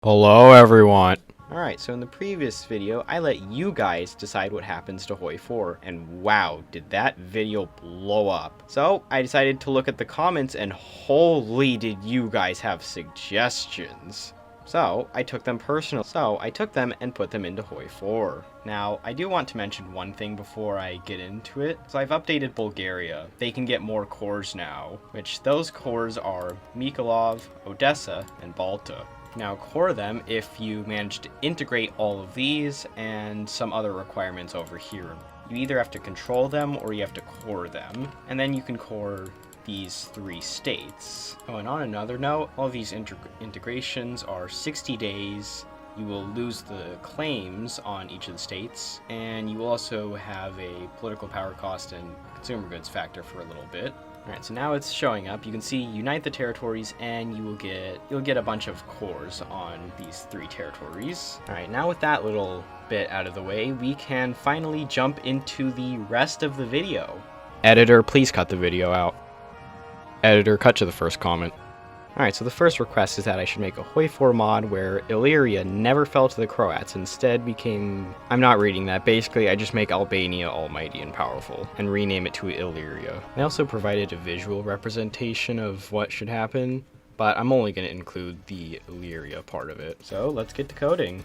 Hello everyone. Alright, so in the previous video, I let you guys decide what happens to HOI4, and wow, did that video blow up. So, I decided to look at the comments, and holy did you guys have suggestions. So, I took them and put them into HOI4. Now, I do want to mention one thing before I get into it. So I've updated Bulgaria. They can get more cores now, which those cores are Mykolaiv, Odessa, and Balta. Now core them if you manage to integrate all of these and some other requirements over here. You either have to control them or you have to core them, and then you can core these 3 states. Oh, and on another note, all of these integrations are 60 days. You will lose the claims on each of the states, and you will also have a political power cost and consumer goods factor for a little bit. Alright, so now it's showing up. You can see unite the territories and you'll get a bunch of cores on these 3 territories. Alright, now with that little bit out of the way, we can finally jump into the rest of the video. Editor, please cut the video out. Editor, cut to the first comment. Alright, so the first request is that I should make a HOI4 mod where Illyria never fell to the Croats, instead became... I'm not reading that. Basically, I just make Albania almighty and powerful, and rename it to Illyria. I also provided a visual representation of what should happen, but I'm only going to include the Illyria part of it. So, let's get to coding.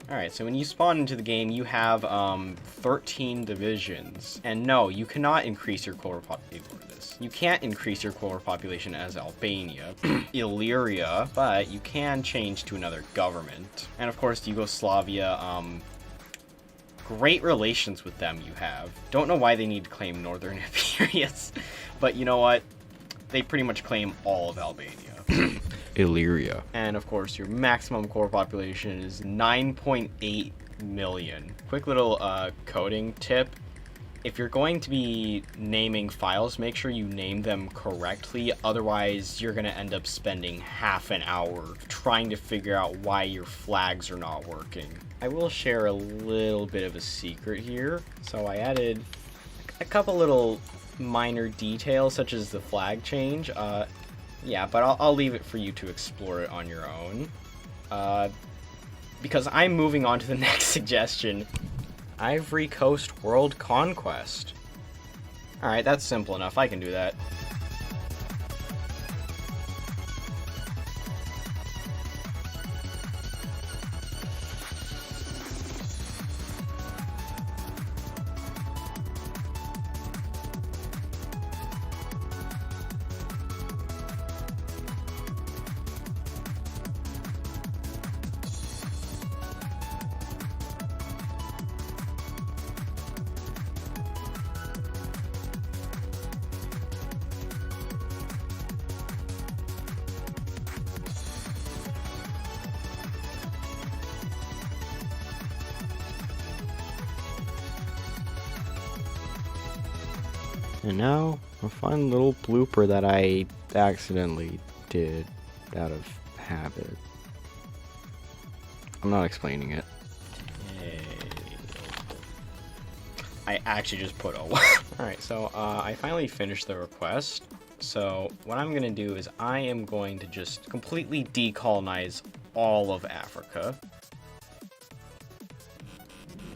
Alright, so when you spawn into the game, you have 13 divisions. And no, you cannot increase your core population. You can't increase your core population as Albania, Illyria, but you can change to another government. And of course, Yugoslavia, great relations with them you have. Don't know why they need to claim Northern Epirus, but you know what? They pretty much claim all of Albania. Illyria. And of course, your maximum core population is 9.8 million. Quick little coding tip. If you're going to be naming files, make sure you name them correctly. Otherwise, you're going to end up spending half an hour trying to figure out why your flags are not working. I will share a little bit of a secret here. So I added a couple little minor details, such as the flag change. Yeah, but I'll leave it for you to explore it on your own. Because I'm moving on to the next suggestion. Ivory Coast World Conquest. Alright, that's simple enough. I can do that. And now, a fun little blooper that I accidentally did out of habit. I'm not explaining it. I actually just put O. Alright, so I finally finished the request. So what I'm going to do is I am going to just completely decolonize all of Africa.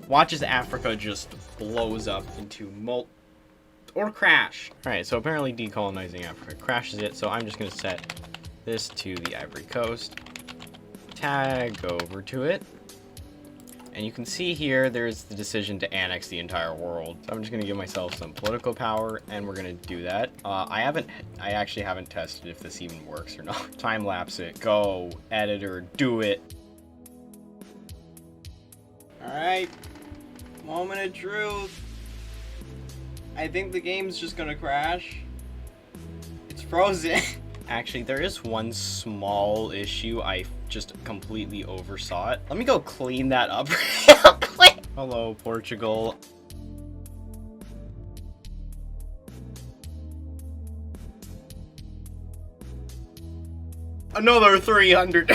Watch as Africa just blows up into or crash. Alright, so apparently decolonizing Africa crashes it, so I'm just going to set this to the Ivory Coast. Tag over to it. And you can see here, there's the decision to annex the entire world. So I'm just going to give myself some political power, and we're going to do that. I actually haven't tested if this even works or not. Time lapse it. Go. Editor. Do it. Alright. Moment of truth. I think the game's just going to crash. It's frozen. Actually, there is one small issue. I just completely oversaw it. Let me go clean that up real quick. Hello, Portugal. Another 300.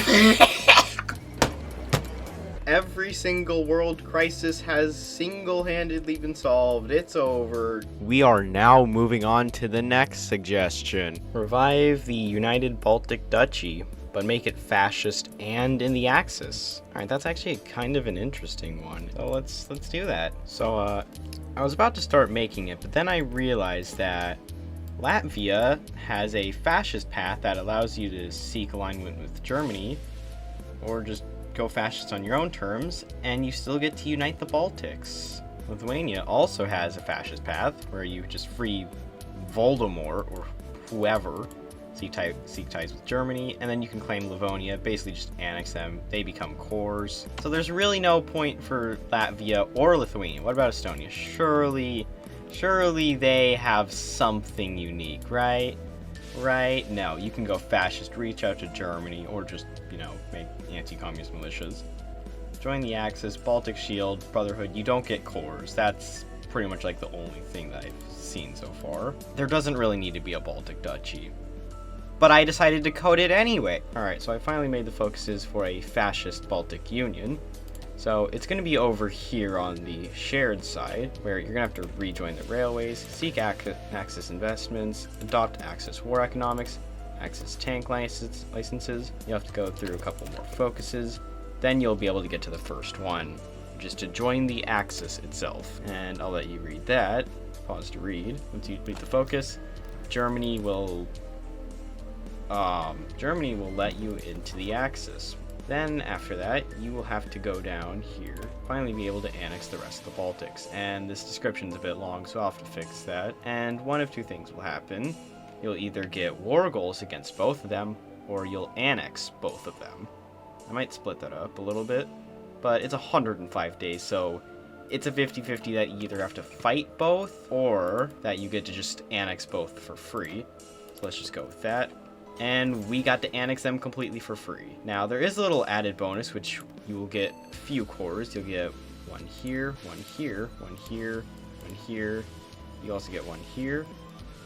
Every single world crisis has single-handedly been solved. It's over. We are now moving on to the next suggestion. Revive the United Baltic Duchy, but make it fascist and in the Axis. Alright, that's actually kind of an interesting one. So let's do that. So I was about to start making it, but then I realized that Latvia has a fascist path that allows you to seek alignment with Germany, or just go fascist on your own terms, and you still get to unite the Baltics. Lithuania also has a fascist path where you just free Voldemort or whoever, seek ties with Germany, and then you can claim Livonia, basically just annex them. They become cores. So there's really no point for Latvia or Lithuania. What about Estonia? Surely they have something unique, right? Right? No, you can go fascist, reach out to Germany, or just, you know, make anti-communist militias. Join the Axis, Baltic Shield, Brotherhood. You don't get cores. That's pretty much like the only thing that I've seen so far. There doesn't really need to be a Baltic Duchy. But I decided to code it anyway. Alright, so I finally made the focuses for a fascist Baltic Union. So it's going to be over here on the shared side, where you're going to have to rejoin the railways, seek Axis investments, adopt Axis war economics, Axis tank licenses. You'll have to go through a couple more focuses. Then you'll be able to get to the first one, which is to join the Axis itself. And I'll let you read that. Pause to read. Once you complete the focus, Germany will let you into the Axis. Then, after that, you will have to go down here, finally be able to annex the rest of the Baltics. And this description's a bit long, so I'll have to fix that. And one of two things will happen. You'll either get war goals against both of them, or you'll annex both of them. I might split that up a little bit, but it's 105 days, so it's a 50-50 that you either have to fight both, or that you get to just annex both for free. So let's just go with that. And we got to annex them completely for free. Now, there is a little added bonus, which you will get a few cores. You'll get one here, one here, one here, one here. You also get one here.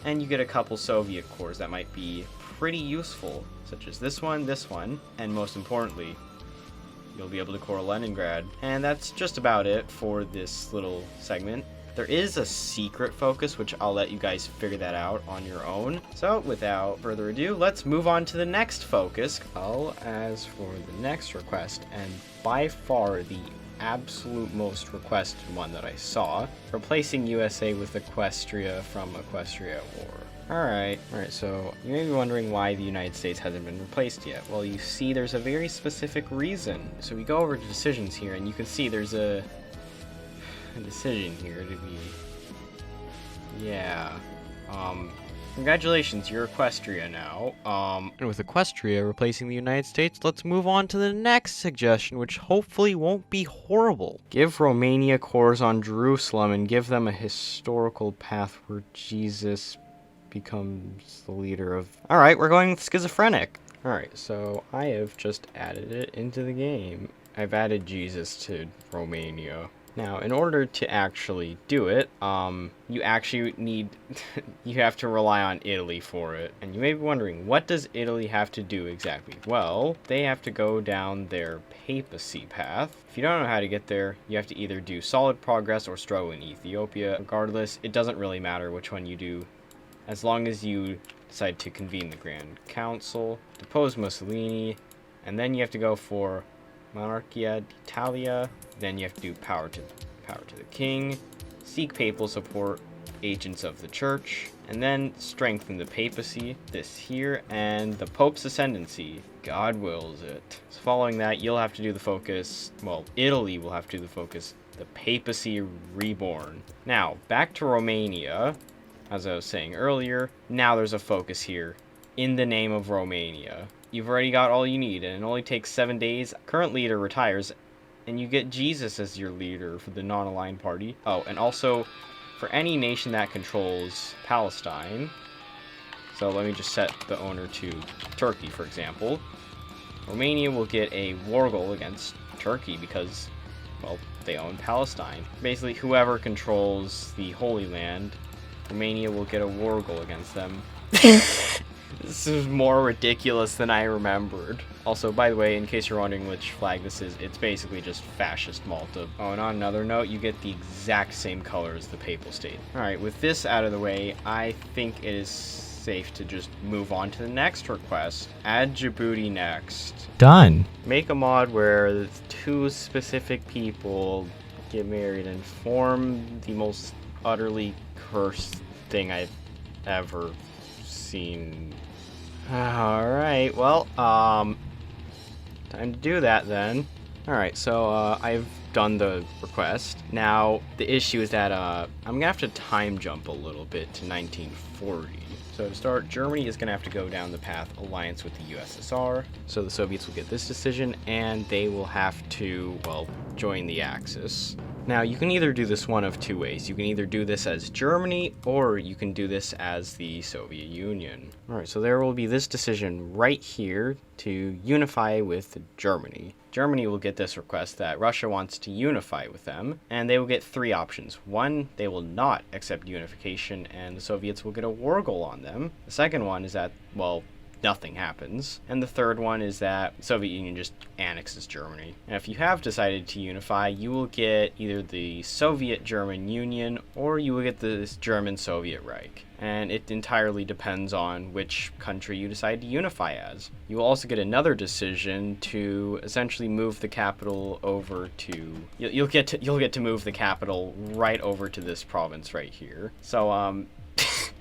And you get a couple Soviet cores that might be pretty useful, such as this one, and most importantly, you'll be able to core Leningrad. And that's just about it for this little segment. There is a secret focus, which I'll let you guys figure that out on your own. So, without further ado, let's move on to the next focus. Well, as for the next request, and by far the absolute most requested one that I saw, replacing USA with Equestria from Equestria at War. Alright, so you may be wondering why the United States hasn't been replaced yet. Well, you see, there's a very specific reason. So we go over to decisions here, and you can see there's a decision here to be, congratulations, you're Equestria now. And with Equestria replacing the United States, let's move on to the next suggestion, which hopefully won't be horrible. Give Romania cores on Jerusalem and give them a historical path where Jesus becomes the leader of... Alright, we're going with schizophrenic. Alright, so I have just added it into the game. I've added Jesus to Romania. Now, in order to actually do it, you actually need, you have to rely on Italy for it. And you may be wondering, what does Italy have to do exactly? Well, they have to go down their papacy path. If you don't know how to get there, you have to either do solid progress or struggle in Ethiopia. Regardless, it doesn't really matter which one you do, as long as you decide to convene the Grand Council, depose Mussolini, and then you have to go for Monarchia d'Italia. Then you have to do power to the king, seek papal support, agents of the church, and then strengthen the papacy, this here, and the Pope's ascendancy. God wills it. So following that, you'll have to do the focus, well, Italy will have to do the focus, the papacy reborn. Now, back to Romania. As I was saying earlier, now there's a focus here, in the name of Romania. You've already got all you need, and it only takes 7 days. Current leader retires, and you get Jesus as your leader for the non-aligned party. Oh, and also, for any nation that controls Palestine, so let me just set the owner to Turkey, for example. Romania will get a war goal against Turkey because, well, they own Palestine. Basically, whoever controls the Holy Land, Romania will get a war goal against them. This is more ridiculous than I remembered. Also, by the way, in case you're wondering which flag this is, it's basically just fascist Malta. Oh, and on another note, you get the exact same color as the Papal State. Alright, with this out of the way, I think it is safe to just move on to the next request. Add Djibouti next. Done. Make a mod where 2 specific people get married and form the most utterly cursed thing I've ever seen. Alright, well, time to do that then. Alright, so I've done the request. Now, the issue is that I'm gonna have to time jump a little bit to 1940. So to start, Germany is gonna have to go down the path alliance with the USSR. So the Soviets will get this decision, and they will have to, well, join the Axis. Now, you can either do this one of 2 ways. You can either do this as Germany, or you can do this as the Soviet Union. Alright, so there will be this decision right here to unify with Germany. Germany will get this request that Russia wants to unify with them, and they will get 3 options. 1, they will not accept unification, and the Soviets will get a war goal on them. The second one is that, well, nothing happens. And the third one is that the Soviet Union just annexes Germany. And if you have decided to unify, you will get either the Soviet-German Union or you will get the German-Soviet Reich. And it entirely depends on which country you decide to unify as. You will also get another decision to essentially move the capital over to... You'll get to move the capital right over to this province right here. So,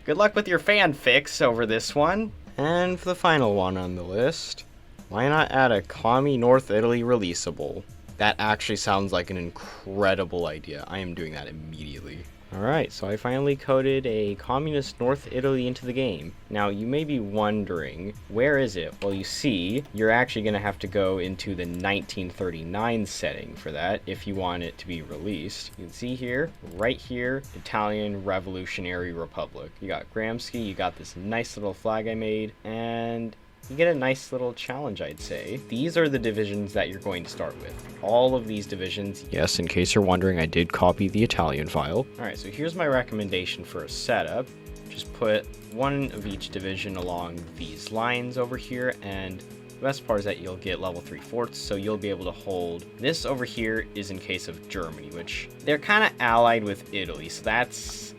good luck with your fanfics over this one. And for the final one on the list, why not add a Commie North Italy releasable? That actually sounds like an incredible idea. I am doing that immediately. Alright, so I finally coded a communist North Italy into the game. Now, you may be wondering, where is it? Well, you see, you're actually going to have to go into the 1939 setting for that if you want it to be released. You can see here, right here, Italian Revolutionary Republic. You got Gramsci, you got this nice little flag I made, and you get a nice little challenge, I'd say. These are the divisions that you're going to start with. All of these divisions. Yes, in case you're wondering, I did copy the Italian file. Alright, so here's my recommendation for a setup. Just put 1 of each division along these lines over here, and the best part is that you'll get level 3 forts, so you'll be able to hold. This over here is in case of Germany, which they're kind of allied with Italy, so that's...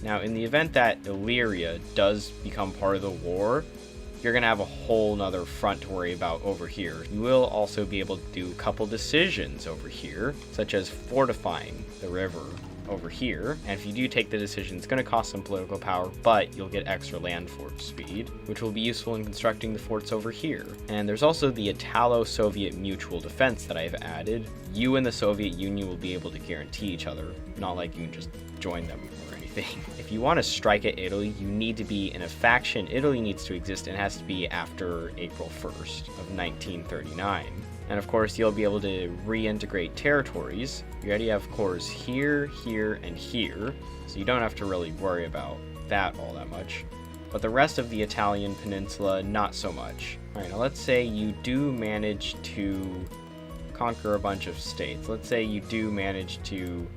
Now, in the event that Illyria does become part of the war, you're going to have a whole nother front to worry about over here. You will also be able to do a couple decisions over here, such as fortifying the river over here. And if you do take the decision, it's going to cost some political power, but you'll get extra land fort speed, which will be useful in constructing the forts over here. And there's also the Italo-Soviet mutual defense that I've added. You and the Soviet Union will be able to guarantee each other, not like you can just join them or anything. If you want to strike at Italy, you need to be in a faction. Italy needs to exist and it has to be after April 1st of 1939. And of course, you'll be able to reintegrate territories. You already have cores here, here, and here, so you don't have to really worry about that all that much. But the rest of the Italian peninsula, not so much. Alright, now let's say you do manage to conquer a bunch of states. Let's say you do manage to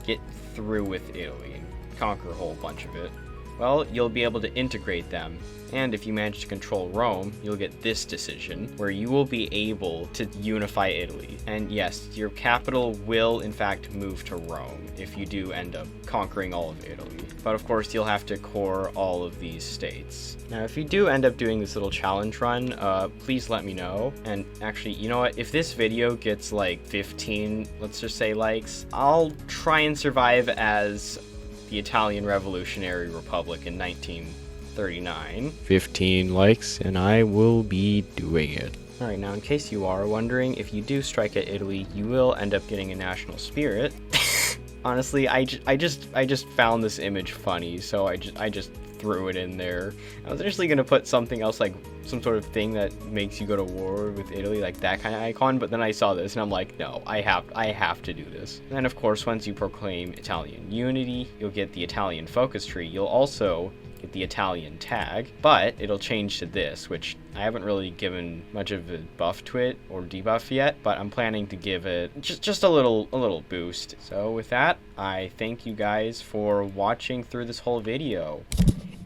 get through with Italy and conquer a whole bunch of it. Well, you'll be able to integrate them. And if you manage to control Rome, you'll get this decision, where you will be able to unify Italy. And yes, your capital will in fact move to Rome if you do end up conquering all of Italy. But of course, you'll have to core all of these states. Now, if you do end up doing this little challenge run, please let me know. And actually, you know what? If this video gets like 15, let's just say likes, I'll try and survive as the Italian Revolutionary Republic in 1939. 15 likes, and I will be doing it. Alright, now in case you are wondering, if you do strike at Italy, you will end up getting a national spirit. Honestly, I just found this image funny, so I just threw it in there. I was initially gonna put something else, like some sort of thing that makes you go to war with Italy, like that kind of icon, but then I saw this and I'm like, no, I have to do this. And then of course, once you proclaim Italian unity, you'll get the Italian focus tree. You'll also get the Italian tag, but it'll change to this, which I haven't really given much of a buff to it or debuff yet, but I'm planning to give it just a little boost. So with that, I thank you guys for watching through this whole video.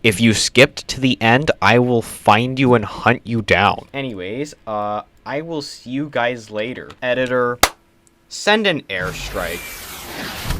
If you skipped to the end, I will find you and hunt you down. Anyways, I will see you guys later. Editor, send an airstrike.